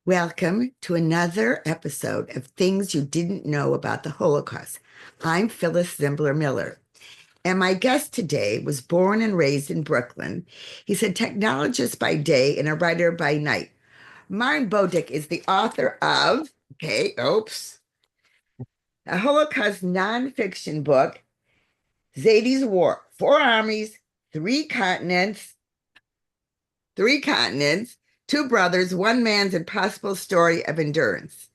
Welcome to another episode of Things You Didn't Know About the Holocaust. I'm Phyllis Zimbler Miller, and my guest today was born and raised in Brooklyn. He's a technologist by day and a writer by night. Martin Bodick is the author of, a Holocaust nonfiction book, Zaidy's War, Four Armies, three continents, two brothers, one man's impossible story of endurance.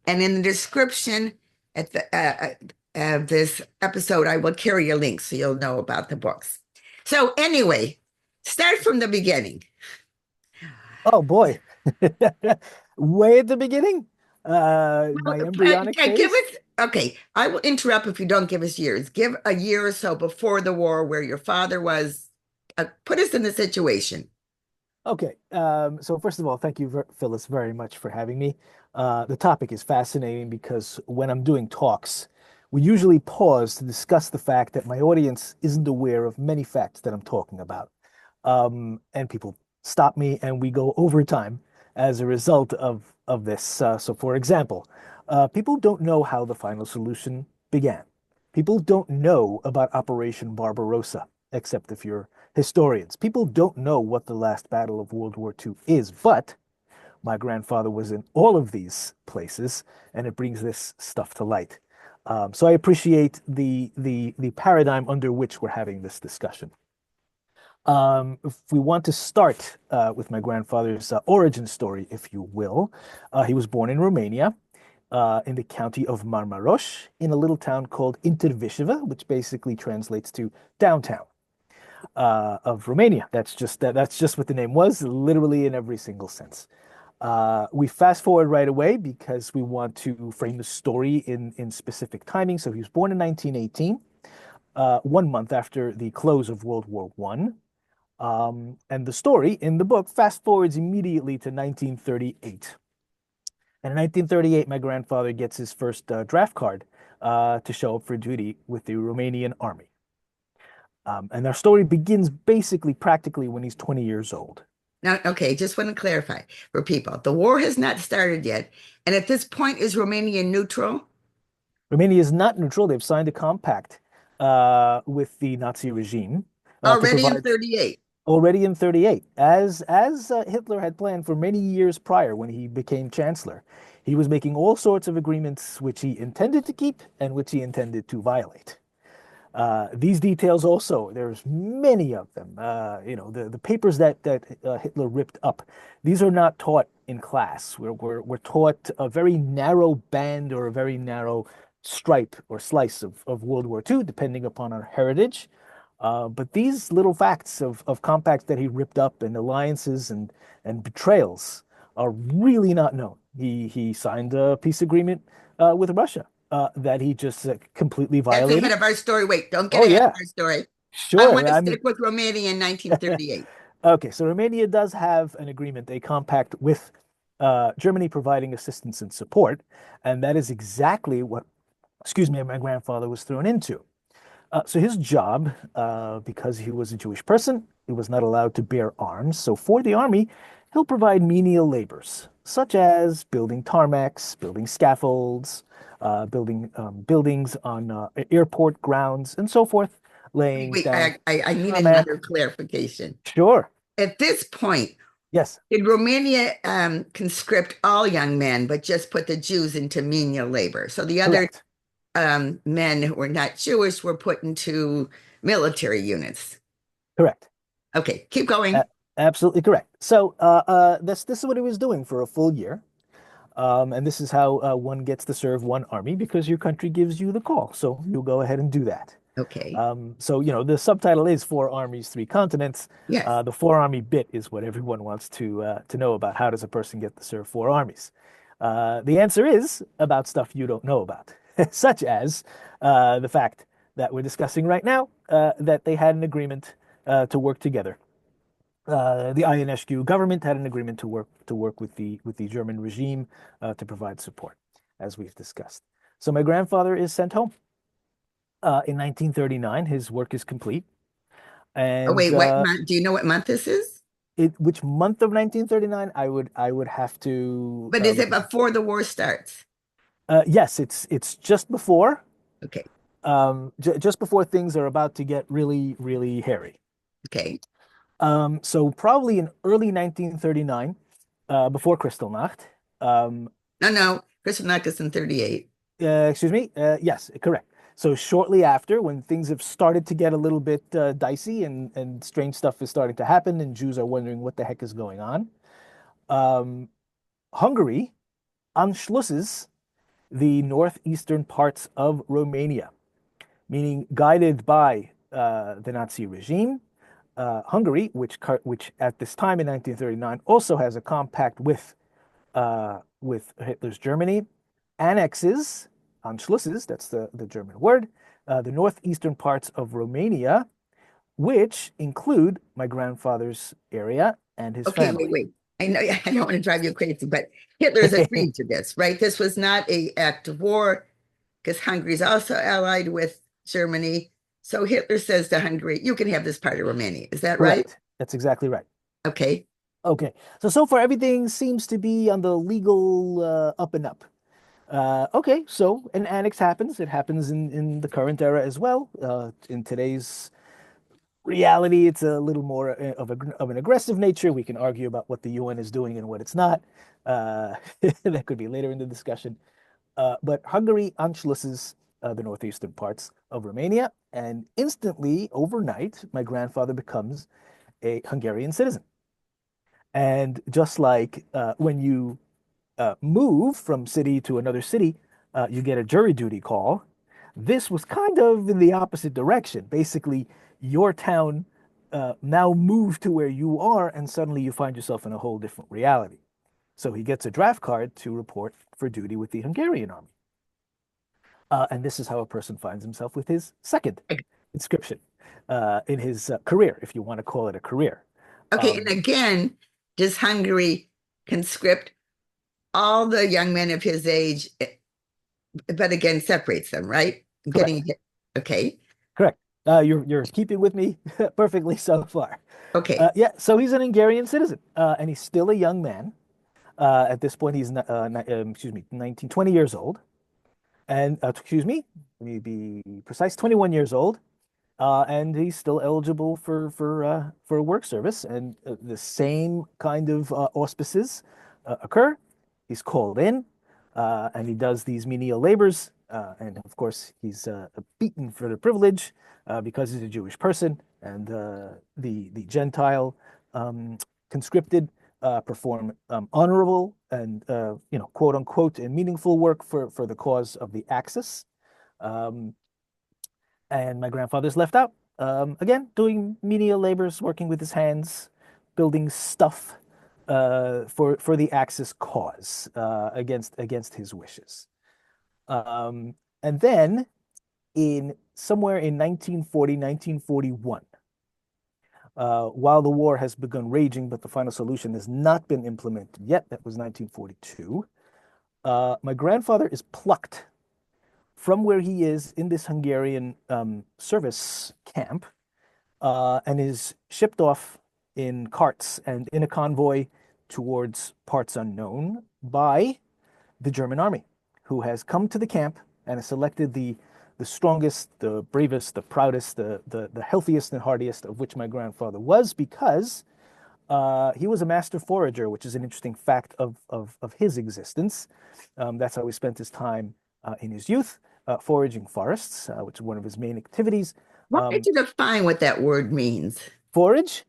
And in the description at of this episode, I will carry a link so you'll know about the books. So anyway, start from the beginning. Oh boy. Way at the beginning, Well, my embryonic give phase. us, okay, I will interrupt if you don't give us years. Give a year or so before the war where your father was. Put us in the situation. Okay. So first of all, thank you, Phyllis, very much for having me. The topic is fascinating because when I'm doing talks, we usually pause to discuss the fact that my audience isn't aware of many facts that I'm talking about. And people stop me and we go overtime as a result of this. So for example, people don't know how the final solution began. People don't know about Operation Barbarossa, except if you're historians. People don't know what the last battle of World War II is, but my grandfather was in all of these places, and it brings this stuff to light. So I appreciate the paradigm under which we're having this discussion. If we want to start with my grandfather's origin story, if you will, he was born in Romania, in the county of Marmaros, in a little town called Intervisheva, which basically translates to downtown of Romania. That's just what the name was, literally in every single sense. We fast forward right away because we want to frame the story in specific timing. So he was born in 1918, 1 month after the close of World War One. And the story in the book fast forwards immediately to 1938. And in 1938, my grandfather gets his first draft card to show up for duty with the Romanian army. And our story begins basically practically when he's 20 years old. Now, okay, just want to clarify for people. The war has not started yet. And at this point, is Romania neutral? Romania is not neutral. They've signed a compact with the Nazi regime to Already in provide 38. already in 38, as Hitler had planned for many years prior when he became chancellor. He was making all sorts of agreements which he intended to keep and which he intended to violate. These details also, there's many of them. The papers that Hitler ripped up, these are not taught in class. We're taught a very narrow band or a very narrow stripe or slice of World War II, depending upon our heritage. But these little facts of compacts that he ripped up and alliances and betrayals are really not known. He signed a peace agreement with Russia that he just completely That's ahead violated. of our story. Wait, don't get Oh ahead of yeah, our story. I want sure. to I stick mean, with Romania in 1938. okay, so Romania does have an agreement, a compact with Germany providing assistance and support, and that is exactly what, excuse me, my grandfather was thrown into. So his job, because he was a Jewish person, he was not allowed to bear arms. So for the army, he'll provide menial labors, such as building tarmacs, building scaffolds, building buildings on airport grounds, and so forth, Wait, laying wait, down I need tarmac. another clarification. Sure. At this point, Yes. did Romania conscript all young men, but just put the Jews into menial labor? So the other Correct. men who were not Jewish were put into military units. Correct. Okay, keep A- going. Absolutely correct. So this is what he was doing for a full year. And this is how one gets to serve one army because your country gives you the call. So you'll go ahead and do that. Okay, So, the subtitle is Four Armies, Three Continents. yes. The four army bit is what everyone wants to know about. How does a person get to serve four armies? The answer is about stuff you don't know about, such as the fact that we're discussing right now that they had an agreement to work together. The INSQ government had an agreement to work with the German regime to provide support, as we've discussed. So my grandfather is sent home in 1939. His work is complete, Oh, and wait, what month? Do you know what month this is? Which month of 1939? I would have to But is look it into. before the war starts? Yes, it's just before, Okay. just before things are about to get really, really hairy. Okay. So probably in early 1939, before Kristallnacht. Um, No, no. Kristallnacht is in 38. excuse me. Yes, correct. So shortly after, when things have started to get a little bit dicey and strange stuff is starting to happen, and Jews are wondering what the heck is going on, um, Hungary anschlusses the northeastern parts of Romania, meaning guided by the Nazi regime. Hungary, which at this time in 1939 also has a compact with Hitler's Germany, annexes, Anschlusses, that's the German word, the northeastern parts of Romania, which include my grandfather's area and his Okay, wait, family. wait. I know I don't want to drive you crazy, but Hitler's agreed to this, right? This was not a act of war because Hungary is also allied with Germany. So Hitler says to Hungary, you can have this part of Romania. Is that right? Correct. That's exactly right. Okay. Okay. So far everything seems to be on the legal up and up. Okay, so an annex happens. It happens in the current era as well. In today's reality, it's a little more of an aggressive nature. We can argue about what the UN is doing and what it's not. Uh, that could be later in the discussion. But Hungary anschlusses the northeastern parts of Romania, and instantly, overnight, my grandfather becomes a Hungarian citizen. And just like when you move from city to another city, you get a jury duty call. This was kind of in the opposite direction. Basically, your town now moved to where you are, and suddenly you find yourself in a whole different reality. So he gets a draft card to report for duty with the Hungarian army. And this is how a person finds himself with his second inscription in his career, if you want to call it a career. Okay. And Um, again, does Hungary conscript all the young men of his age, but again, separates them, right? I'm getting correct, it. Okay. correct. You're keeping with me perfectly so far. Okay. Yeah, so he's an Hungarian citizen, and he's still a young man. At this point, he's excuse me, 19, 20 years old, and excuse me, let me be precise, 21 years old, and he's still eligible for work service, and the same kind of auspices occur. He's called in, and he does these menial labors, and of course he's beaten for the privilege because he's a Jewish person, and the Gentile conscripted perform honorable and quote unquote and meaningful work for the cause of the Axis. Um, and my grandfather's left out. Again, doing menial labors, working with his hands, building stuff for the Axis cause against his wishes. And then in somewhere in 1940, 1941, while the war has begun raging, but the final solution has not been implemented yet, that was 1942, my grandfather is plucked from where he is in this Hungarian service camp and is shipped off in carts and in a convoy towards parts unknown by the German army, who has come to the camp and has selected the strongest, the bravest, the proudest, the healthiest and hardiest, of which my grandfather was, because he was a master forager, which is an interesting fact of his existence. That's how he spent his time in his youth, foraging forests, which is one of his main activities. Why don't Um, you define what that word means? forage.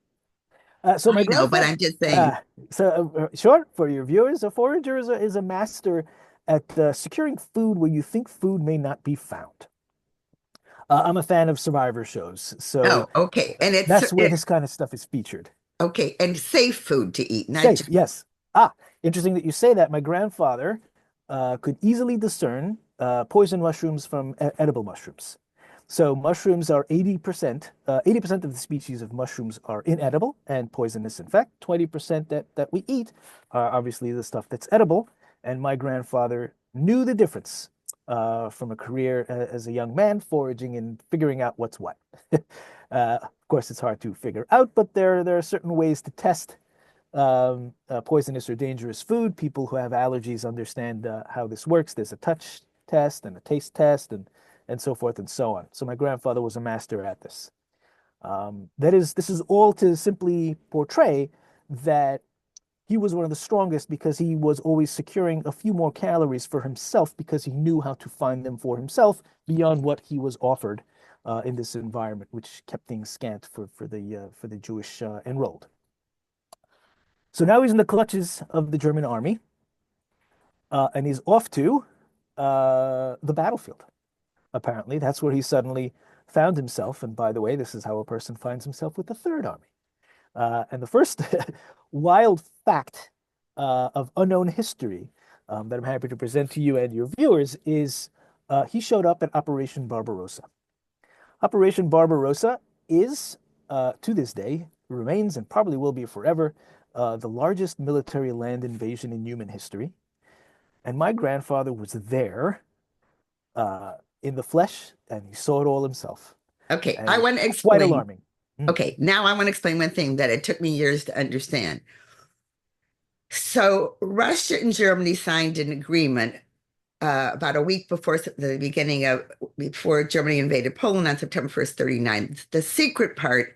So my I know, but grandfather, I'm just uh, saying, sure, for your viewers, a forager is a master at securing food where you think food may not be found. I'm a fan of survivor shows, so oh, okay. And that's where this kind of stuff is featured. okay, and safe food to eat, not Safe, just yes. Interesting that you say that. My grandfather could easily discern poison mushrooms from edible mushrooms. So mushrooms are 80% of the species of mushrooms are inedible and poisonous. In fact, 20% that we eat are obviously the stuff that's edible. And my grandfather knew the difference from a career as a young man, foraging and figuring out what's what. Of course, it's hard to figure out, but there are certain ways to test poisonous or dangerous food. People who have allergies understand how this works. There's a touch test and a taste test and so forth and so on. So my grandfather was a master at this. This is all to simply portray that he was one of the strongest because he was always securing a few more calories for himself because he knew how to find them for himself beyond what he was offered in this environment, which kept things scant for the Jewish enrolled. So now he's in the clutches of the German army, and he's off to the battlefield. Apparently, that's where he suddenly found himself. And by the way, this is how a person finds himself with the Third Army. And the first wild fact of unknown history that I'm happy to present to you and your viewers is he showed up at Operation Barbarossa. Operation Barbarossa is, to this day, remains and probably will be forever, the largest military land invasion in human history. And my grandfather was there in the flesh, and he saw it all himself. Okay, And I it's want to quite explain. alarming. Mm. Okay, now I want to explain one thing that it took me years to understand. So Russia and Germany signed an agreement about a week before the beginning of before Germany invaded Poland on September 1st, 39. The secret part,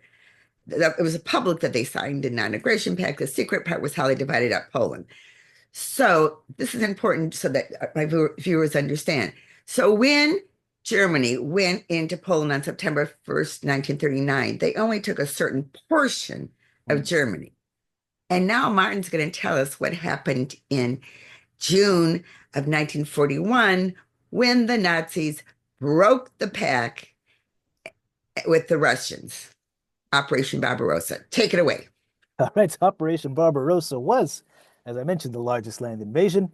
it was a public that they signed a non-aggression pact. The secret part was how they divided up Poland. So this is important so that my viewers understand. So when Germany went into Poland on September 1st, 1939, they only took a certain portion of Mm. Germany. And now Martin's going to tell us what happened in June of 1941 when the Nazis broke the pact with the Russians. Operation Barbarossa. Take it away. All right, so Operation Barbarossa was, as I mentioned, the largest land invasion.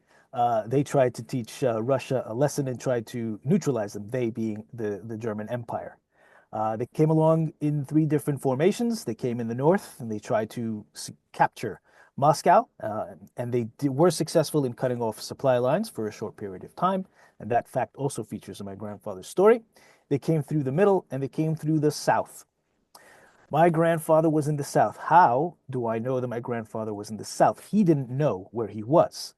They tried to teach Russia a lesson and tried to neutralize them, they being the German Empire. They came along in three different formations. They came in the north and they tried to capture Moscow, and were successful in cutting off supply lines for a short period of time. And that fact also features in my grandfather's story. They came through the middle and they came through the south. My grandfather was in the South. How do I know that my grandfather was in the South? He didn't know where he was.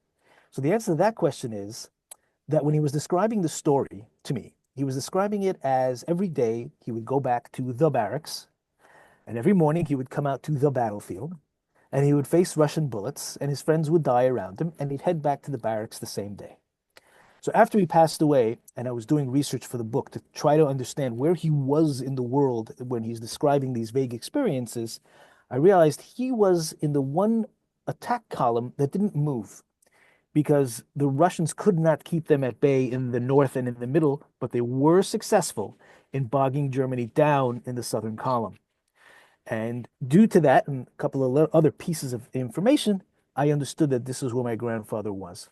So the answer to that question is that when he was describing the story to me, he was describing it as every day he would go back to the barracks, and every morning he would come out to the battlefield, and he would face Russian bullets, and his friends would die around him, and he'd head back to the barracks the same day. So after he passed away, and I was doing research for the book to try to understand where he was in the world when he's describing these vague experiences, I realized he was in the one attack column that didn't move because the Russians could not keep them at bay in the north and in the middle, but they were successful in bogging Germany down in the southern column. And due to that and a couple of other pieces of information, I understood that this is where my grandfather was.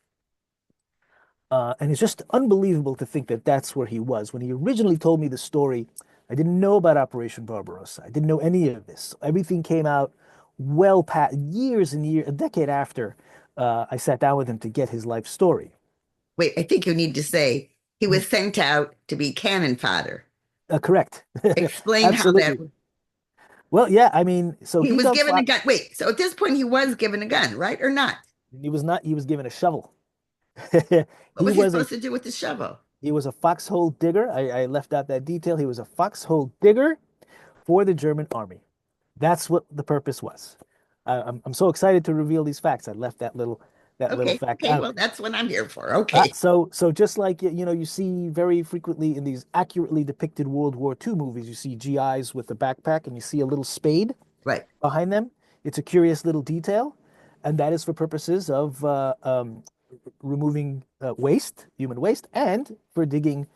And it's just unbelievable to think that that's where he was. When he originally told me the story, I didn't know about Operation Barbarossa. I didn't know any of this. Everything came out well past years and years, a decade after I sat down with him to get his life story. Wait, I think you need to say he was sent out to be cannon fodder. Correct. Explain how that Absolutely. Well, yeah, I mean, so he he was dug given a fox. gun. Wait, so at this point he was given a gun, right? Or not? He was not, he was given a shovel. What He was he was a supposed to do with the shovel? he was a foxhole digger. I left out that detail. He was a foxhole digger for the German army. That's what the purpose was. I'm so excited to reveal these facts. I left that little Okay, fact okay, well, out. that's what I'm here for. Okay, So just like you see very frequently in these accurately depicted World War II movies, you see GIs with a backpack and you see a little spade right. behind them. It's a curious little detail, and that is for purposes of removing waste, human waste, and for digging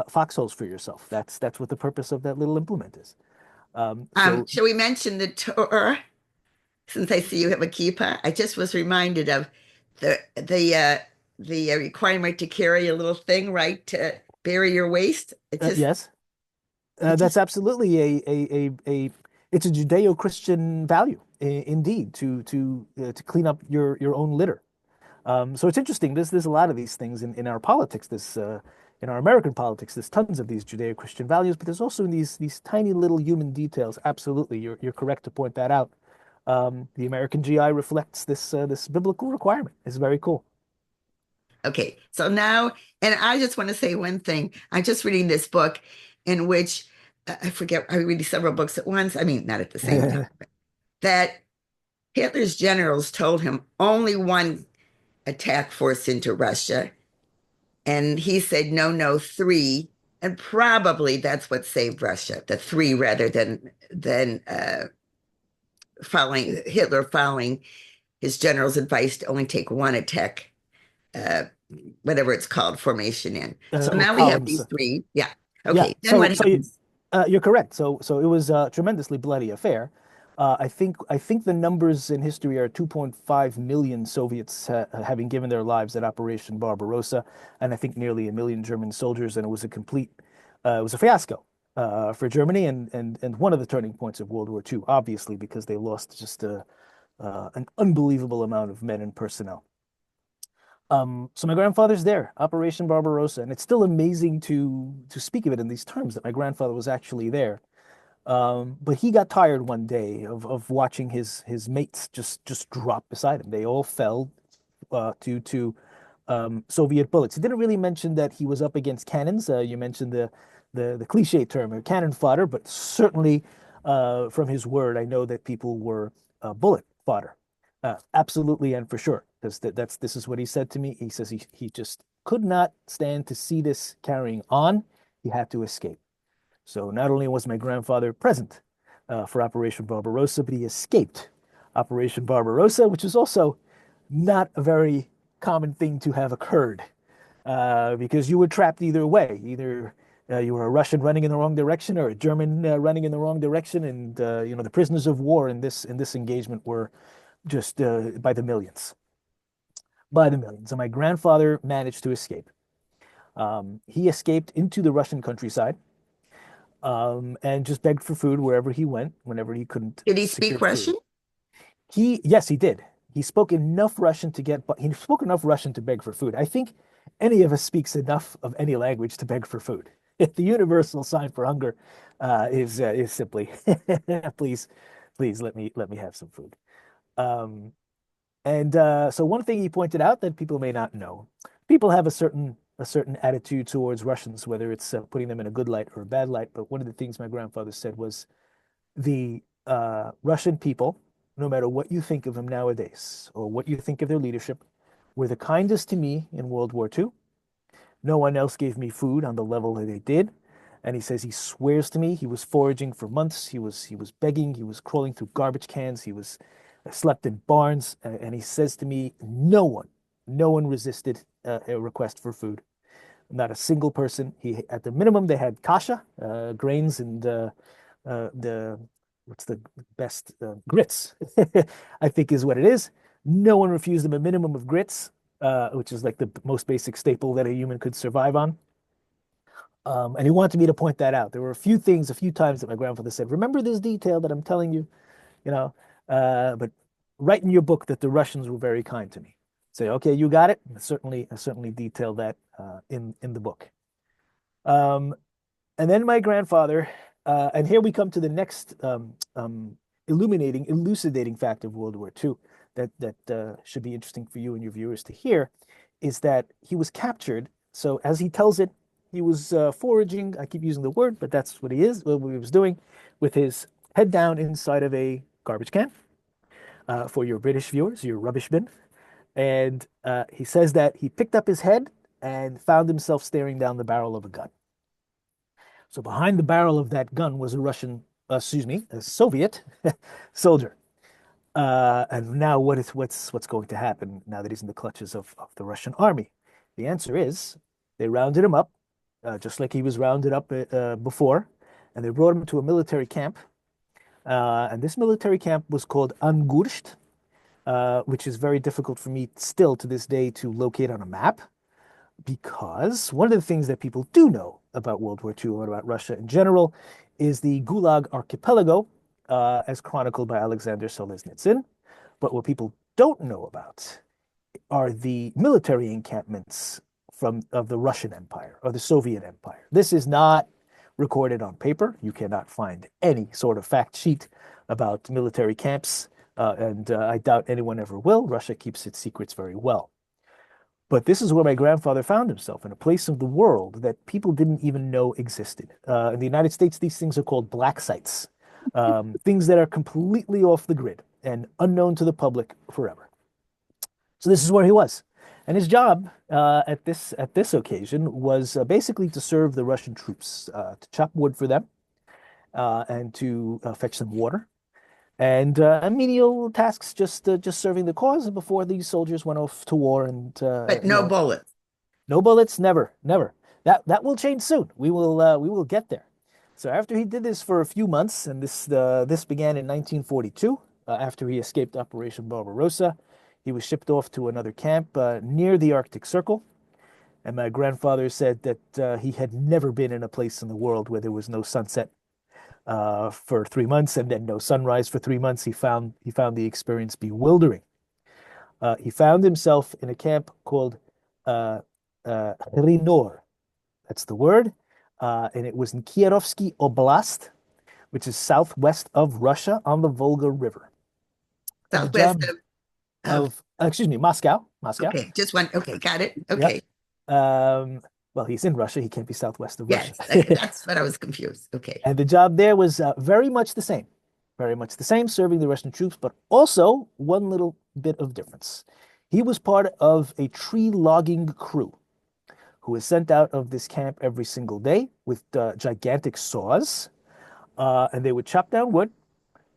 foxholes for yourself. That's what the purpose of that little implement is. So Shall we mention the Torah? Since I see you have a kippah, I just was reminded of the requirement to carry a little thing, right, to bury your waste. yes, It that's just absolutely a it's a Judeo-Christian value, indeed, to clean up your own litter. So it's interesting. There's a lot of these things in our politics. This in our American politics, there's tons of these Judeo-Christian values, but there's also these tiny little human details. Absolutely, you're correct to point that out. The American GI reflects this biblical requirement. It's very cool. Okay, so now, and I just want to say one thing. I'm just reading this book in which I forget, I read several books at once. I mean, not at the same time, that Hitler's generals told him only one attack force into Russia. And he said, no, no, three. And probably that's what saved Russia, the three rather than following Hitler following his general's advice to only take one attack, uh, whatever it's called, formation in. So Or now we have columns. these three. Yeah. Yeah. Okay. Then what happens? You're correct. So it was a tremendously bloody affair. I think the numbers in history are 2.5 million Soviets having given their lives at Operation Barbarossa, and I think nearly a million German soldiers, and it was it was a fiasco for Germany, and one of the turning points of World War II, obviously, because they lost just an unbelievable amount of men and personnel. So my grandfather's there, Operation Barbarossa, and it's still amazing to speak of it in these terms that my grandfather was actually there. But he got tired one day of watching his mates just drop beside him. They all fell to Soviet bullets. He didn't really mention that he was up against cannons. You mentioned the cliche term, cannon fodder, but certainly from his word, I know that people were bullet fodder. Absolutely and for sure. This is what he said to me. He says he just could not stand to see this carrying on. He had to escape. So not only was my grandfather present for Operation Barbarossa, but he escaped Operation Barbarossa, which is also not a very common thing to have occurred because you were trapped either way. Either you were a Russian running in the wrong direction or a German running in the wrong direction, and the prisoners of war in this engagement were just by the millions, by the millions. And my grandfather managed to escape. He escaped into the Russian countryside and just begged for food wherever he went, whenever he couldn't Did he secure speak food. Russian? Yes, he did. He spoke enough Russian to beg for food. I think any of us speaks enough of any language to beg for food. The universal sign for hunger is simply, please, please let me have some food. Um, and so one thing he pointed out that people may not know, people have a certain attitude towards Russians, whether it's putting them in a good light or a bad light. But one of the things my grandfather said was the Russian people, no matter what you think of them nowadays or what you think of their leadership, were the kindest to me in World War II. No one else gave me food on the level that they did. And he says he swears to me he was foraging for months. He was begging. He was crawling through garbage cans. He was slept in barns. And he says to me, no one resisted a request for food. Not a single person. At the minimum, they had kasha, grains, and the what's the best grits, I think is what it is. No one refused them a minimum of grits, which is like the most basic staple that a human could survive on. And he wanted me to point that out. There were a few times that my grandfather said, "Remember this detail that I'm telling you," you know. But write in your book that the Russians were very kind to me. Say, okay, you got it. I certainly detail that in the book. Um, and then my grandfather, and here we come to the next elucidating fact of World War II that should be interesting for you and your viewers to hear, is that he was captured. So as he tells it, he was foraging. I keep using the word, but that's what he was doing, with his head down inside of a garbage can. For your British viewers, your rubbish bin. And he says that he picked up his head and found himself staring down the barrel of a gun. So behind the barrel of that gun was a Soviet soldier. And now what's going to happen now that he's in the clutches of the Russian army? The answer is they rounded him up, just like he was rounded up before, and they brought him to a military camp. And this military camp was called Angurst, which is very difficult for me still to this day to locate on a map, because one of the things that people do know about World War II and about Russia in general is the Gulag Archipelago, as chronicled by Alexander Solzhenitsyn. But what people don't know about are the military encampments of the Russian Empire or the Soviet Empire. This is not recorded on paper. You cannot find any sort of fact sheet about military camps, and I doubt anyone ever will. Russia keeps its secrets very well. But this is where my grandfather found himself, in a place of the world that people didn't even know existed. In the United States, these things are called black sites, things that are completely off the grid and unknown to the public forever. So this is where he was. And his job at this occasion was basically to serve the Russian troops, to chop wood for them, and to fetch them water, and menial tasks, just serving the cause before these soldiers went off to war. And But no bullets. no bullets, never, never. That will change soon. We will get there. So after he did this for a few months, and this began in 1942, after he escaped Operation Barbarossa, he was shipped off to another camp near the Arctic Circle. And my grandfather said that he had never been in a place in the world where there was no sunset for 3 months, and then no sunrise for 3 months. He found the experience bewildering. He found himself in a camp called Rinor. That's the word. And it was in Kierovsky Oblast, which is southwest of Russia on the Volga River. And the Southwest job of excuse me, Moscow. Moscow. okay, just one. Okay, got it. Yep. Okay. Well, he's in Russia. He can't be southwest of Yes, Russia. that's what I was confused. Okay. And the job there was very much the same, very much the same, serving the Russian troops, but also one little bit of difference. He was part of a tree logging crew who was sent out of this camp every single day with gigantic saws, and they would chop down wood,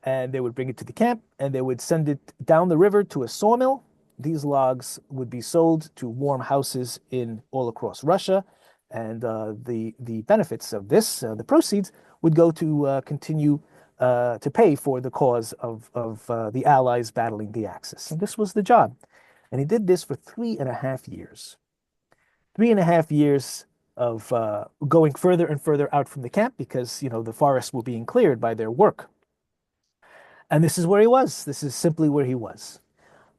and they would bring it to the camp, and they would send it down the river to a sawmill. These logs would be sold to warm houses in all across Russia, and the benefits of this, the proceeds, would go to continue to pay for the cause of the Allies battling the Axis. And this was the job. And he did this for 3.5 years. 3.5 years of going further and further out from the camp because, the forests were being cleared by their work. And this is where he was. This is simply where he was.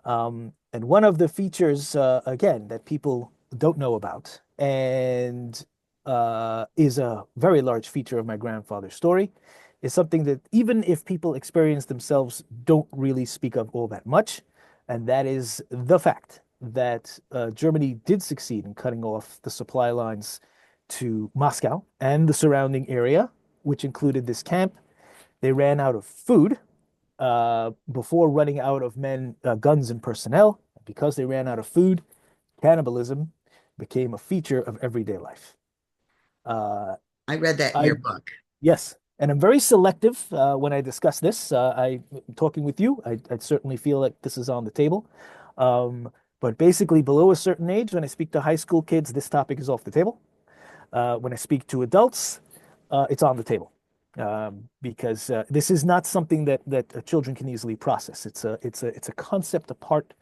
And one of the features, again, that people don't know about and is a very large feature of my grandfather's story, is something that even if people experience themselves don't really speak of all that much, and that is the fact that Germany did succeed in cutting off the supply lines to Moscow and the surrounding area, which included this camp. They ran out of food before running out of men, guns, and personnel. Because they ran out of food, cannibalism became a feature of everyday life. I read that in I your book. Yes, and I'm very selective when I discuss this. I'm talking with you. I certainly feel like this is on the table. But basically, below a certain age, when I speak to high school kids, this topic is off the table. When I speak to adults, it's on the table. Because this is not something that children can easily process. It's a concept apart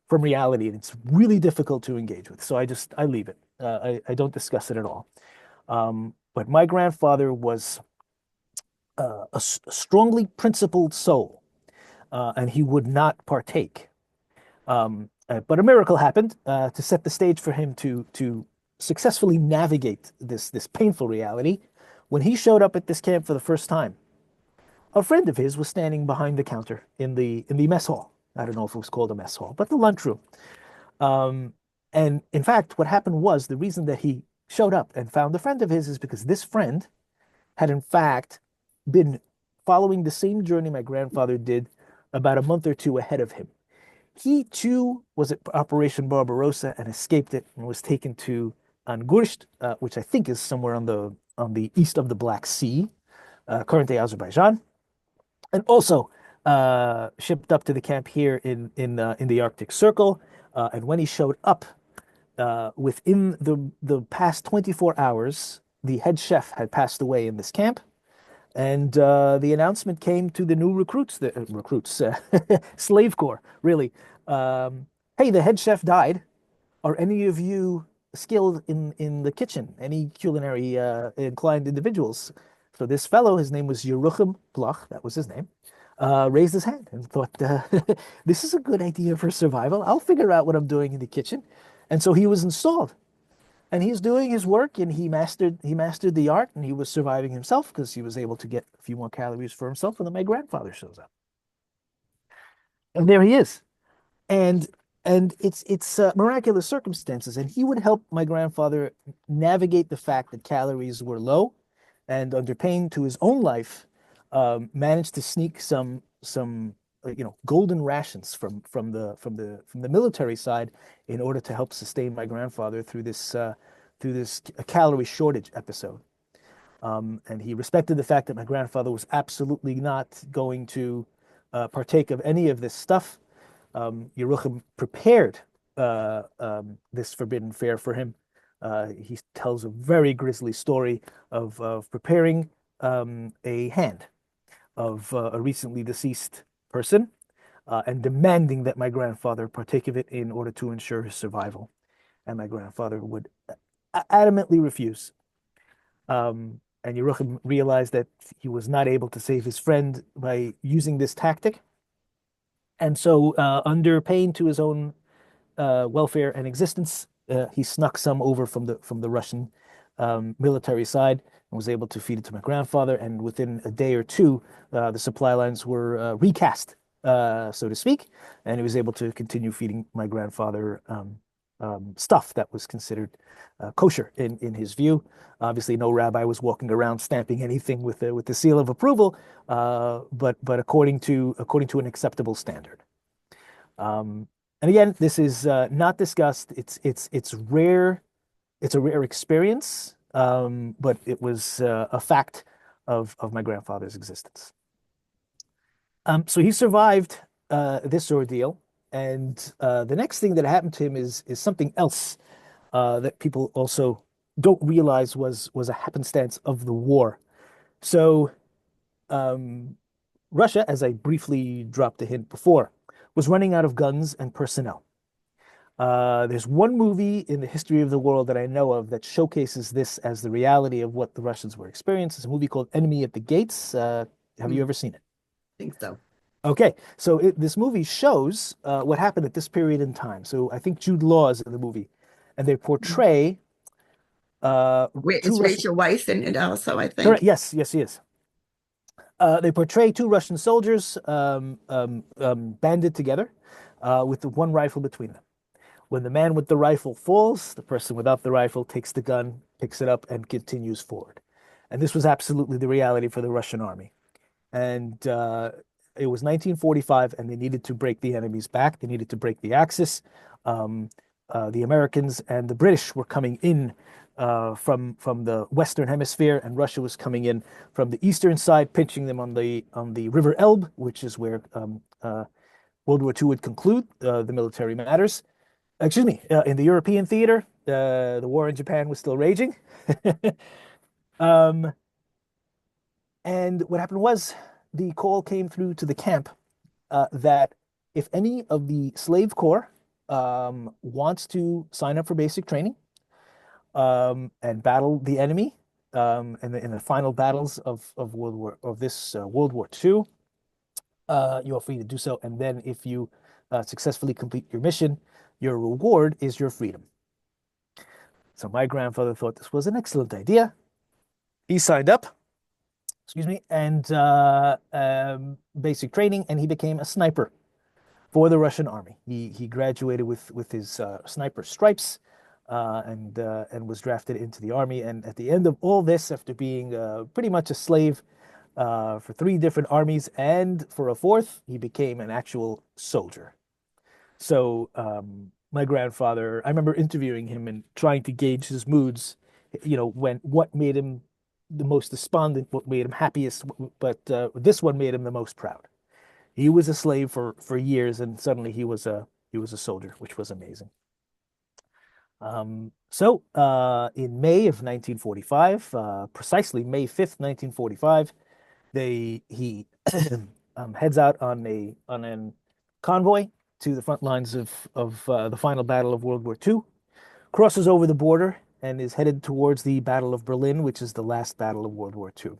from reality, and it's really difficult to engage with. So I leave it. I don't discuss it at all. But my grandfather was a strongly principled soul, and he would not partake. But a miracle happened to set the stage for him to successfully navigate this painful reality. When he showed up at this camp for the first time, a friend of his was standing behind the counter in the mess hall. I don't know if it was called a mess hall, but the lunchroom. And in fact, what happened was the reason that he showed up and found a friend of his is because this friend had in fact been following the same journey my grandfather did about a month or two ahead of him. He too was at Operation Barbarossa and escaped it and was taken to Angurst, which I think is somewhere on the east of the Black Sea, current-day Azerbaijan, and also shipped up to the camp here in the Arctic Circle. And when he showed up, within the past 24 hours, the head chef had passed away in this camp. And the announcement came to the new recruits, slave corps, really. Hey, the head chef died. Are any of you skilled in the kitchen? Any culinary inclined individuals? So this fellow, his name was Yeruchim Bloch, that was his name, raised his hand and thought, this is a good idea for survival. I'll figure out what I'm doing in the kitchen. And so he was installed. And he's doing his work, and he mastered the art, and he was surviving himself because he was able to get a few more calories for himself. And then my grandfather shows up, and there he is, and it's miraculous circumstances, and he would help my grandfather navigate the fact that calories were low, and under pain to his own life, managed to sneak some golden rations from the military side in order to help sustain my grandfather through this calorie shortage episode. And he respected the fact that my grandfather was absolutely not going to partake of any of this stuff. Yerucham prepared this forbidden fare for him. He tells a very grisly story of preparing a hand of a recently deceased person and demanding that my grandfather partake of it in order to ensure his survival. And my grandfather would adamantly refuse. And Yerucham realized that he was not able to save his friend by using this tactic. And so, under pain to his own welfare and existence, he snuck some over from the Russian military side and was able to feed it to my grandfather. And within a day or two, the supply lines were recast, so to speak, and he was able to continue feeding my grandfather stuff that was considered kosher in his view. Obviously, no rabbi was walking around stamping anything with the seal of approval, but according to an acceptable standard. And again, this is not discussed. It's rare. It's a rare experience, but it was a fact of my grandfather's existence. So he survived this ordeal, and the next thing that happened to him is something else that people also don't realize was a happenstance of the war. So um, Russia, as I briefly dropped a hint before, was running out of guns and personnel. There's one movie in the history of the world that I know of that showcases this as the reality of what the Russians were experiencing. It's a movie called Enemy at the Gates. Have Hmm, you ever seen it? think so. Okay, so this movie shows what happened at this period in time. So I think Jude Law is in the movie, and they Mhm. portray two It's Russian. Rachel Weisz in it also, I Correct. think. Yes, yes, he is. They portray two Russian soldiers banded together with the one rifle between them. When the man with the rifle falls, the person without the rifle takes the gun, picks it up, and continues forward. And this was absolutely the reality for the Russian army. And it was 1945, and they needed to break the enemy's back. They needed to break the Axis. Um, the Americans and the British were coming in from the Western Hemisphere, and Russia was coming in from the eastern side, pinching them on the River Elbe, which is where World War II would conclude the military matters. Excuse me, in the European theater, the war in Japan was still raging. um, and what happened was the call came through to the camp that if any of the slave corps wants to sign up for basic training and battle the enemy in the final battles of World War II, you are free to do so. And then if you successfully complete your mission, your reward is your freedom. So my grandfather thought this was an excellent idea. He signed up, excuse me, and basic training, and he became a sniper for the Russian army. He graduated with his sniper stripes and was drafted into the army. And at the end of all this, after being pretty much a slave for three different armies and for a fourth, he became an actual soldier. So my grandfather, I remember interviewing him and trying to gauge his moods, when what made him the most despondent, what made him happiest, but this one made him the most proud. He was a slave for years, and suddenly he was a soldier, which was amazing. So in May of 1945, precisely May 5th, 1945, he heads out on a convoy to the front lines of the final battle of World War II, crosses over the border, and is headed towards the Battle of Berlin, which is the last battle of World War II.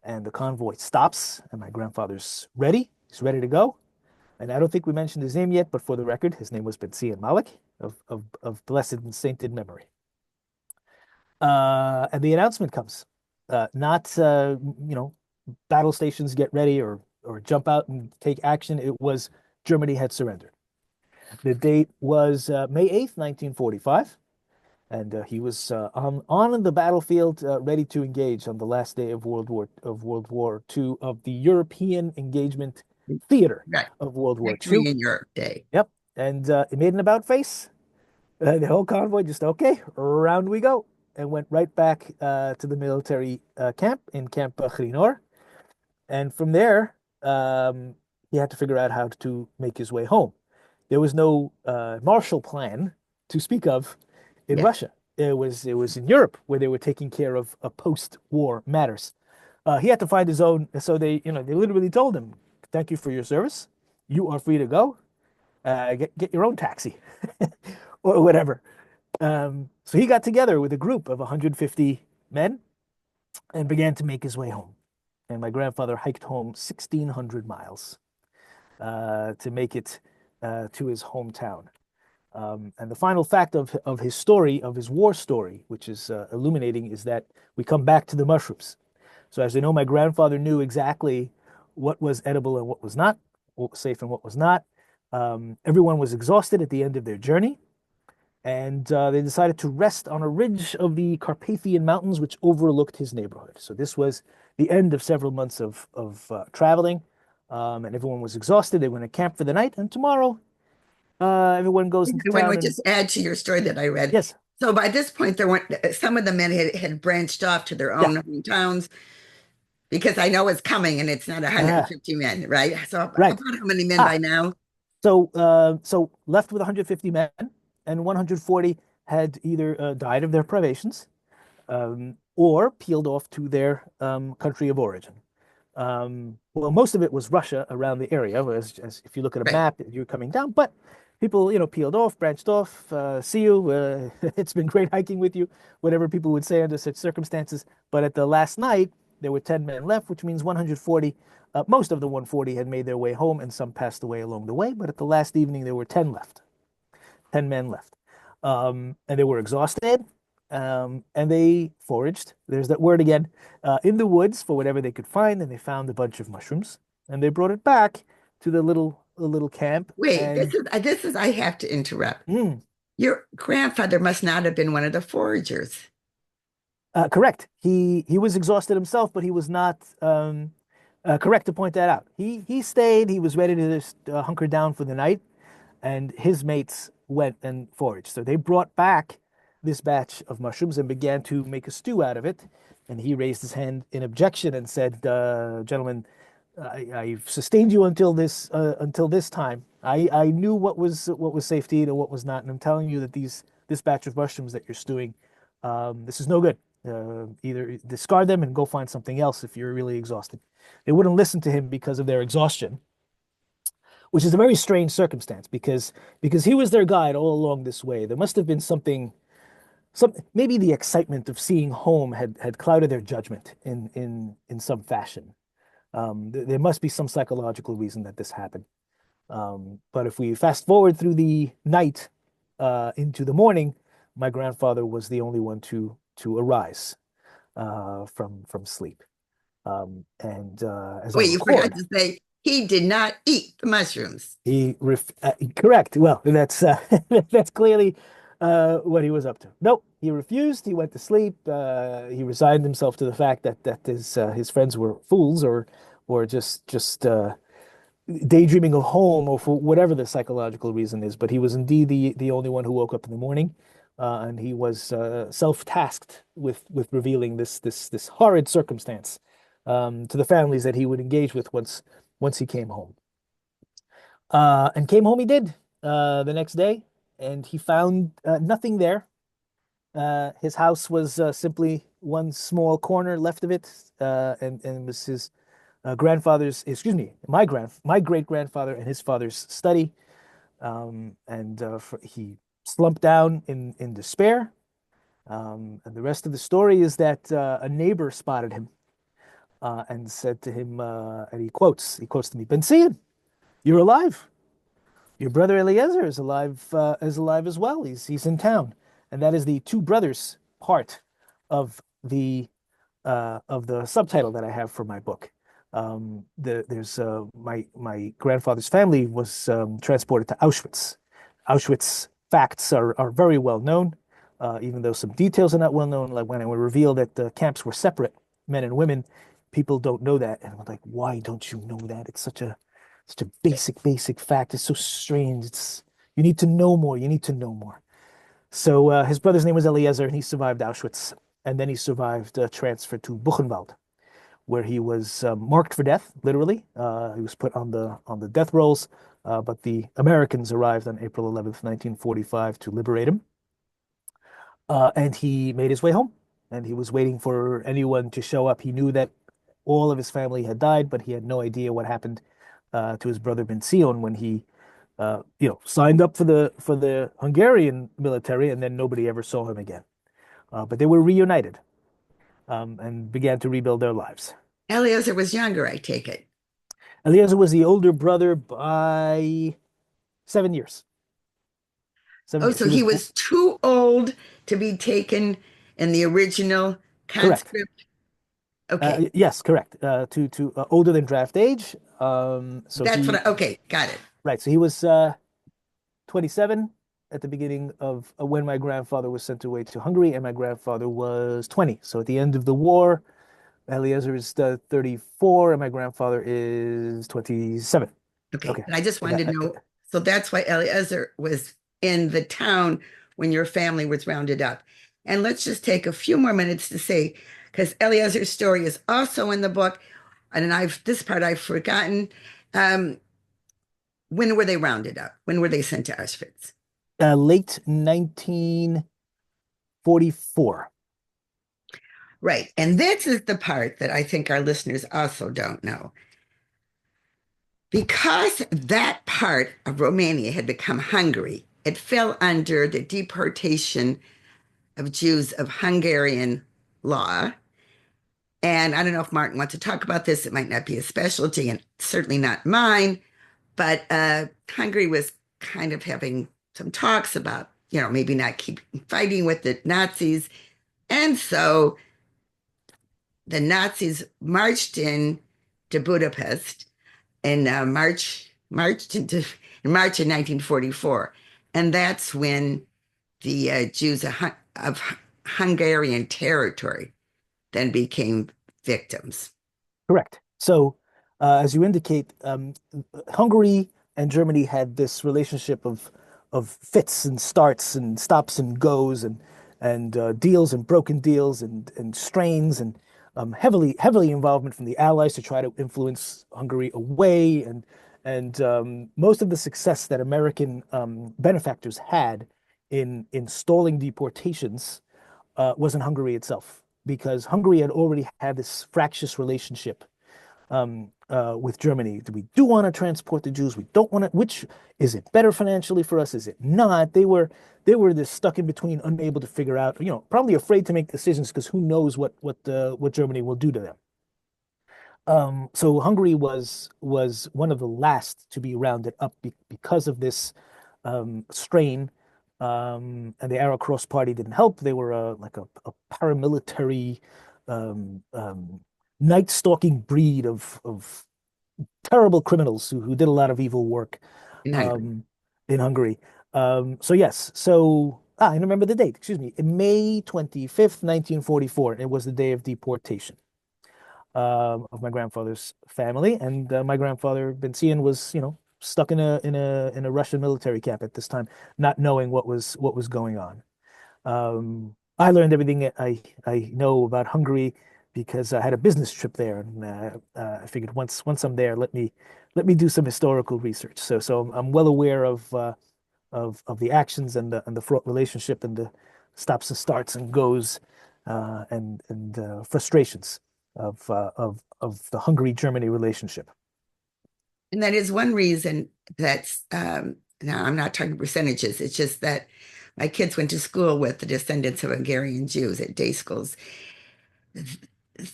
And the convoy stops, and my grandfather's ready. He's ready to go. And I don't think we mentioned his name yet, but for the record, his name was Ben Malik of blessed and sainted memory. And the announcement comes, not battle stations get ready or jump out and take action. It was Germany had surrendered. The date was May 8th, 1945, and he was on the battlefield, ready to engage on the last day of World War II, of the European engagement theater Right. of World War II. Victory in Europe Day. Yep, and it made an about face. The whole convoy just okay, around we go, and went right back to the military camp in Camp Grinor. And from there, he had to figure out how to make his way home. There was no Marshall Plan to speak of in Yes. Russia. It was in Europe where they were taking care of post-war matters. He had to find his own. So they literally told him, "Thank you for your service. You are free to go. Get your own taxi or whatever." So he got together with a group of 150 men and began to make his way home. And my grandfather hiked home 1,600 miles to make it to his hometown. And the final fact of his story, of his war story, which is illuminating, is that we come back to the mushrooms. So as you know, my grandfather knew exactly what was edible and what was not, what was safe and what was not. Everyone was exhausted at the end of their journey, and they decided to rest on a ridge of the Carpathian Mountains, which overlooked his neighborhood. So this was the end of several months of traveling, and everyone was exhausted. They went to camp for the night, and tomorrow everyone goes into When we town and just add to your story that I read. yes, So by this point, there weren't some of the men had branched off to their yeah, own hometowns because I know it's coming and it's not uh, 150 men, right? So about right. how many men Ah, by now? so left with 150 men, and 140 had either died of their privations or peeled off to their country of origin. Well, most of it was Russia around the area. As if you look at a Right. map, you're coming down. But people, peeled off, branched off. See you. It's been great hiking with you. Whatever people would say under such circumstances. But at the last night, there were 10 men left, which means 140. Most of the 140 had made their way home, and some passed away along the way. But at the last evening, there were 10 left. 10 men left. And they were exhausted. And they foraged, there's that word again, in the woods for whatever they could find, and they found a bunch of mushrooms, and they brought it back to the little camp. Wait, And this is I have to interrupt. mm, Your grandfather must not have been one of the foragers. correct, he was exhausted himself, but he was not correct to point that out. He stayed. He was ready to just hunker down for the night, and his mates went and foraged. So they brought back this batch of mushrooms and began to make a stew out of it. And he raised his hand in objection and said, "Gentlemen, I've sustained you until this time. I knew what was safe to eat and what was not, and I'm telling you that this batch of mushrooms that you're stewing, this is no good. Either discard them and go find something else if you're really exhausted." They wouldn't listen to him because of their exhaustion, which is a very strange circumstance because he was their guide all along this way. There must have been maybe the excitement of seeing home had clouded their judgment in some fashion. There must be some psychological reason that this happened. But if we fast forward through the night into the morning, my grandfather was the only one to arise from sleep. And as I Wait, you forgot record, to say he did not eat the mushrooms. correct. Well, that's that's clearly what he was up to. Nope, he refused. He went to sleep. He resigned himself to the fact that his friends were fools or just daydreaming of home or for whatever the psychological reason is. But he was indeed the only one who woke up in the morning, and he was self-tasked with revealing this horrid circumstance to the families that he would engage with once he came home. And came home he did the next day, and he found nothing there. His house was simply one small corner left of it, and it was his grandfather's, excuse me, my great grandfather and his father's study. And he slumped down in despair. And the rest of the story is that a neighbor spotted him and said to him, and he quotes to me, "Benzion, you're alive. Your brother Eliezer is alive as well. He's in town." And that is the two brothers part of the subtitle that I have for my book. There's my grandfather's family was transported to Auschwitz. Auschwitz facts are very well known, even though some details are not well known. Like when it was revealed that the camps were separate, men and women, people don't know that, and I'm like, why don't you know that? It's such a basic fact. It's so strange. It's you need to know more. You need to know more. So his brother's name was Eliezer, and he survived Auschwitz, and then he survived transfer to Buchenwald, where he was marked for death, literally. He was put on the death rolls, but the Americans arrived on April 11th, 1945, to liberate him. And he made his way home, and he was waiting for anyone to show up. He knew that all of his family had died, but he had no idea what happened to his brother Ben Zion when he signed up for the Hungarian military, and then nobody ever saw him again. But they were reunited and began to rebuild their lives. Eliezer was younger, I take it. Eliezer was the older brother by 7 years. Seven Oh, years. so he was too old to be taken in the original Correct. conscript. Okay, Yes, correct. To older than draft age. So that's what he I, okay, got it. right. So he was 27 at the beginning of when my grandfather was sent away to Hungary, and my grandfather was 20. So at the end of the war, Eliezer is 34, and my grandfather is 27. Okay, Okay, and I just I got. wanted to know. So that's why Eliezer was in the town when your family was rounded up. And let's just take a few more minutes to say, because Eliezer's story is also in the book, and I've this part I've forgotten. Um, when were they rounded up? When were they sent to Auschwitz? Late 1944. Right, and this is the part that I think our listeners also don't know. Because that part of Romania had become Hungary, it fell under the deportation of Jews of Hungarian law. And I don't know if Martin wants to talk about this. It might not be his specialty and certainly not mine, but Hungary was kind of having some talks about, maybe not keep fighting with the Nazis. And so the Nazis marched in to Budapest and marched into in March of 1944, and that's when the Jews of Hungarian territory then became victims. Correct. So, as you indicate, Hungary and Germany had this relationship of fits and starts and stops and goes and deals and broken deals and strains and heavily involvement from the Allies to try to influence Hungary away and most of the success that American benefactors had in stalling deportations was in Hungary itself, because Hungary had already had this fractious relationship with Germany. Do we want to transport the Jews? We don't want to. Which is it better financially for us? Is it not? They were this stuck in between, unable to figure out. Probably afraid to make decisions because who knows what Germany will do to them. So Hungary was one of the last to be rounded up because of this strain. And the Arrow Cross Party didn't help. They were like a paramilitary, um, um, night stalking breed of terrible criminals who did a lot of evil work In Hungary. um, in Hungary. So yes, I remember the date. Excuse me, May 25th, 1944. It was the day of deportation of my grandfather's family, and my grandfather Benzian was, stuck in a Russian military camp at this time, not knowing what was going on. I learned everything I know about Hungary because I had a business trip there, and I figured once I'm there, let me do some historical research. So I'm well aware of the actions and the fraught relationship and the stops and starts and goes and frustrations of the Hungary-Germany relationship. And that is one reason that's, now I'm not talking percentages. It's just that my kids went to school with the descendants of Hungarian Jews at day schools.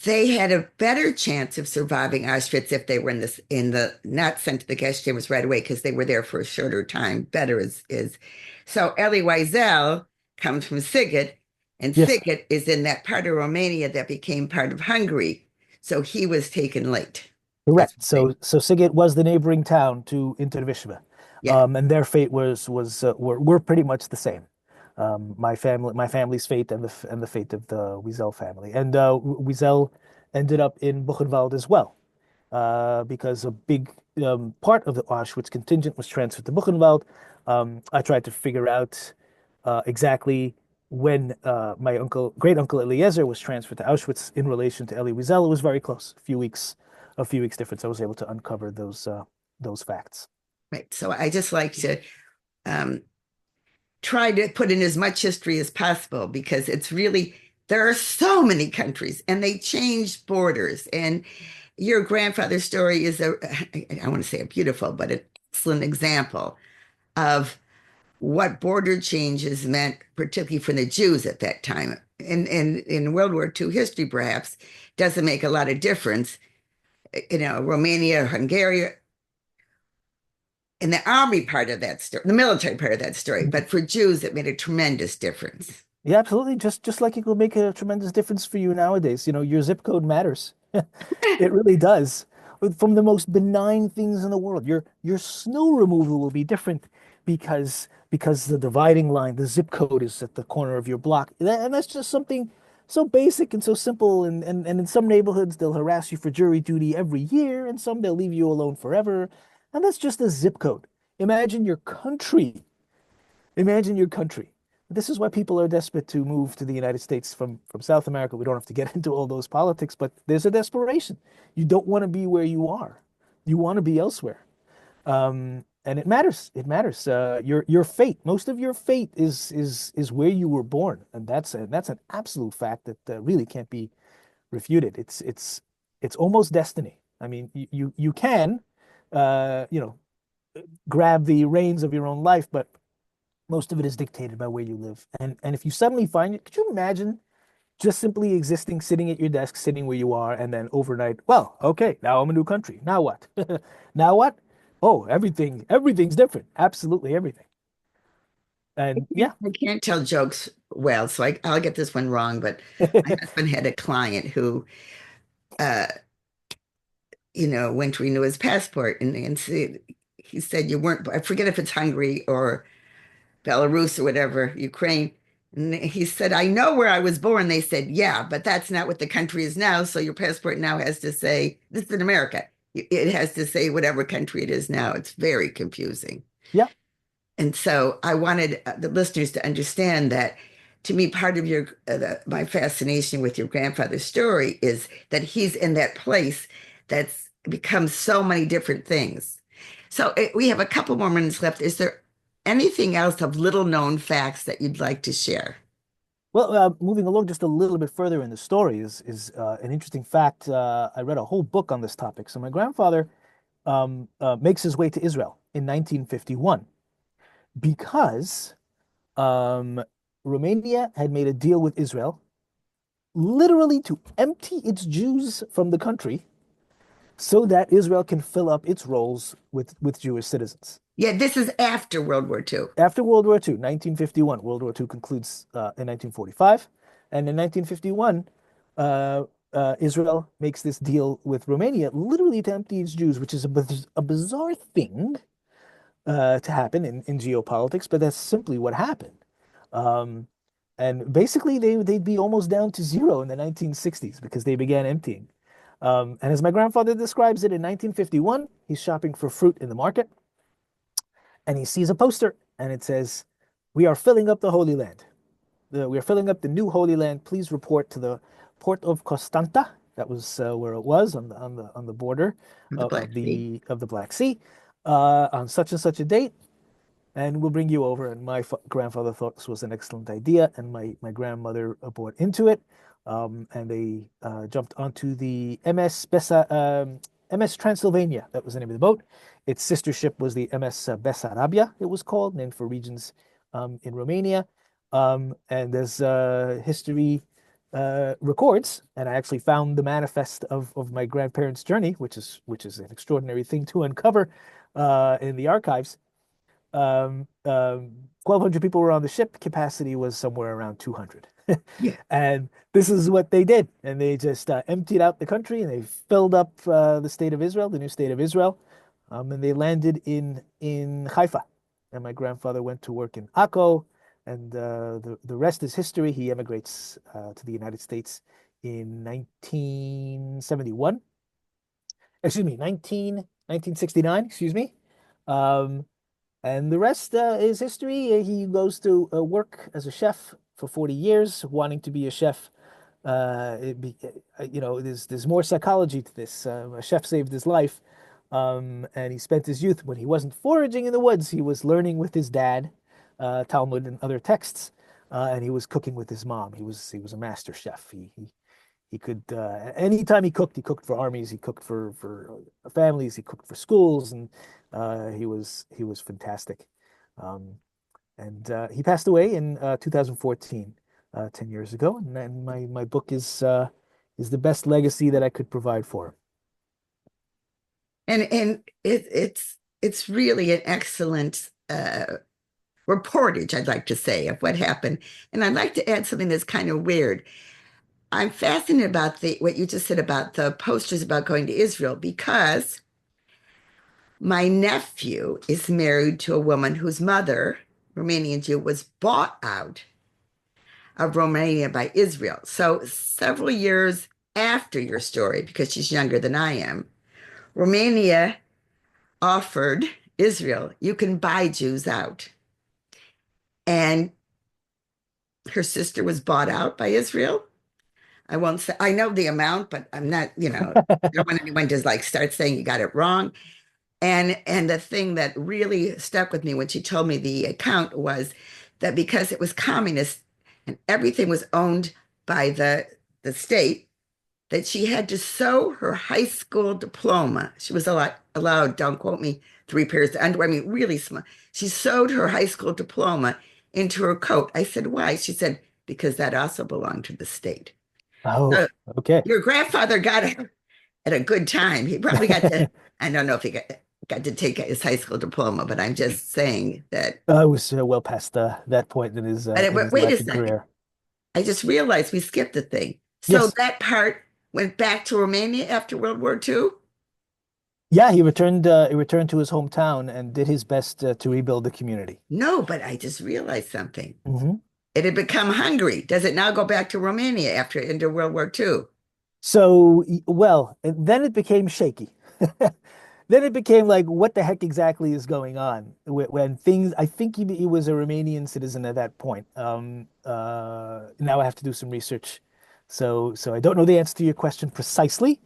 They had a better chance of surviving Auschwitz if they were in the not sent to the gas chambers right away because they were there for a shorter time. Better is so Elie Wiesel comes from Sighet, And Yes, Sighet is in that part of Romania that became part of Hungary. So he was taken late. That's correct. what they, So Sighet was the neighboring town to Intervishva, yeah. and their fate was were pretty much the same. My family's fate and the fate of the Wiesel family, and Wiesel ended up in Buchenwald as well, because a big part of the Auschwitz contingent was transferred to Buchenwald. I tried to figure out exactly when my great uncle Eliezer was transferred to Auschwitz in relation to Elie Wiesel. It was very close, a few weeks difference. I was able to uncover those facts. Right. So I just like to um, try to put in as much history as possible because it's really, there are so many countries and they change borders. And your grandfather's story is I want to say a beautiful, but an excellent example of what border changes meant, particularly for the Jews at that time. And in World War II history, perhaps, doesn't make a lot of difference. Romania, Hungary, in the army part of that story, the military part of that story. But for Jews, it made a tremendous difference. Yeah, absolutely. Just like it will make a tremendous difference for you nowadays. Your zip code matters. It really does. From the most benign things in the world, your snow removal will be different because the dividing line, the zip code is at the corner of your block. And that's just something so basic and so simple. And in some neighborhoods, they'll harass you for jury duty every year, and some they'll leave you alone forever. And that's just a zip code. Imagine your country. Imagine your country. This is why people are desperate to move to the United States from South America. We don't have to get into all those politics, but there's a desperation. You don't want to be where you are. You want to be elsewhere. And it matters. It matters. Your fate, most of your fate is where you were born, and that's an absolute fact that really can't be refuted. It's almost destiny. I mean, you can, you know, grab the reins of your own life, but most of it is dictated by where you live. And if you suddenly find it, could you imagine just simply existing, sitting at your desk, sitting where you are, and then overnight, well, okay, now I'm a new country. Now what? Now what? Oh, everything's different. Absolutely everything. And yeah. I can't tell jokes well, so I'll get this one wrong. But my husband had a client who, uh, went to renew his passport, and he said you weren't. I forget if it's Hungary or Belarus or whatever, Ukraine. And he said, I know where I was born. They said, yeah, but that's not what the country is now. So your passport now has to say, this is in America. It has to say whatever country it is now. It's very confusing. Yeah. And so I wanted the listeners to understand that to me, part of my fascination with your grandfather's story is that he's in that place that's become so many different things. So we have a couple more minutes left. Is there anything else of little known facts that you'd like to share? Well, moving along just a little bit further in the story is an interesting fact. I read a whole book on this topic. So my grandfather makes his way to Israel in 1951 because um, Romania had made a deal with Israel literally to empty its Jews from the country so that Israel can fill up its roles with Jewish citizens. Yeah, this is after World War II. After World War II, 1951, World War II concludes in 1945. And in 1951, Israel makes this deal with Romania literally to empty its Jews, which is a bizarre thing to happen in geopolitics, but that's simply what happened. Um, and basically, they'd be almost down to zero in the 1960s because they began emptying. And as my grandfather describes it in 1951, he's shopping for fruit in the market and he sees a poster and it says, "We are filling up the Holy Land. We are filling up the new Holy Land. Please report to the port of Constanta." That was where it was on the border The Black Sea. of the Black Sea on such and such a date, and we'll bring you over. And my grandfather thought this was an excellent idea, and my grandmother bought into it, and they jumped onto the MS Transylvania. That was the name of the boat. Its sister ship was the MS Bessarabia, it was called, named for regions in Romania. And as history records, and I actually found the manifest of my grandparents' journey, which is an extraordinary thing to uncover in the archives. 1,200 people were on the ship. Capacity was somewhere around 200. Yeah. And this is what they did. And they just emptied out the country and they filled up the state of Israel, the new state of Israel. And they landed in Haifa. And my grandfather went to work in Akko. And the rest is history. He emigrates to the United States in 1971. Excuse me, 1969, excuse me. Um, and the rest is history. He goes to work as a chef for 40 years, wanting to be a chef. There's more psychology to this. A chef saved his life, and he spent his youth when he wasn't foraging in the woods. He was learning with his dad, Talmud and other texts, and he was cooking with his mom. He was a master chef. He could anytime he cooked for armies, he cooked for families, he cooked for schools, and he was fantastic. Um, and he passed away in 2014, 10 years ago. And my book is the best legacy that I could provide for him. And it's really an excellent reportage, I'd like to say, of what happened. And I'd like to add something that's kind of weird. I'm fascinated about the what you just said about the posters about going to Israel because my nephew is married to a woman whose mother, Romanian Jew, was bought out of Romania by Israel. So several years after your story, because she's younger than I am, Romania offered Israel, you can buy Jews out. And her sister was bought out by Israel. I won't say, I know the amount, but I'm not, I don't want anyone to like start saying you got it wrong. And the thing that really stuck with me when she told me the account was that because it was communist and everything was owned by the state, that she had to sew her high school diploma. She was allowed, don't quote me, 3 pairs of underwear. I mean, really small. She sewed her high school diploma into her coat. I said, why? She said, because that also belonged to the state. So Oh, okay. your grandfather got it at a good time. He probably got to, I don't know if he got to take his high school diploma, but I'm just saying that. I was well past that point in his Wait a life and second. career. I just realized we skipped the thing. So Yes. that part went back to Romania after World War II? Yeah, he returned to his hometown and did his best to rebuild the community. No, but I just realized something. Hmm. It had become Hungary. Does it now go back to Romania after into World War II? So, well, and then it became shaky. Then it became like, what the heck exactly is going on? When things, I think he was a Romanian citizen at that point. Now I have to do some research. So I don't know the answer to your question precisely,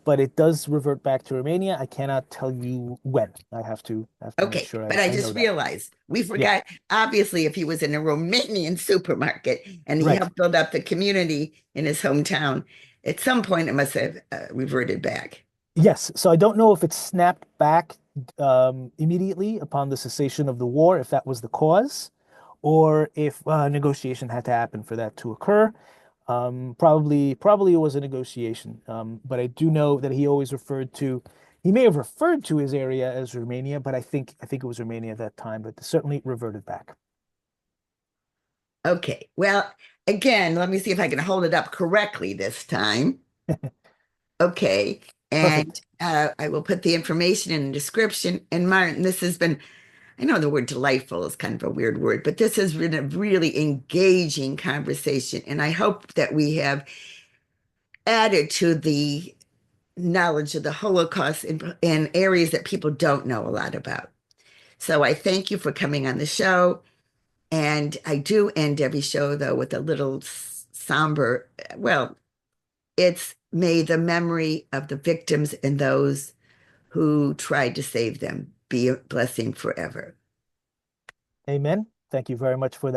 but it does revert back to Romania. I cannot tell you when. I have to make Okay, sure but I I know just that. realized we Yeah, forgot. Obviously, if he was in a Romanian supermarket and he right. helped build up the community in his hometown, at some point it must have reverted back. Yes, so I don't know if it snapped back immediately upon the cessation of the war, if that was the cause, or if negotiation had to happen for that to occur. Probably it was a negotiation. But I do know that he may have referred to his area as Romania, but I think it was Romania at that time, but certainly reverted back. Okay, well, again, let me see if I can hold it up correctly this time. Okay, and Perfect. I will put the information in the description. And Martin, this has been, I know the word delightful is kind of a weird word, but this has been a really engaging conversation. And I hope that we have added to the knowledge of the Holocaust in areas that people don't know a lot about. So I thank you for coming on the show. And I do end every show, though, with a little somber, well, it's may the memory of the victims and those who tried to save them be a blessing forever. Amen. Thank you very much for that.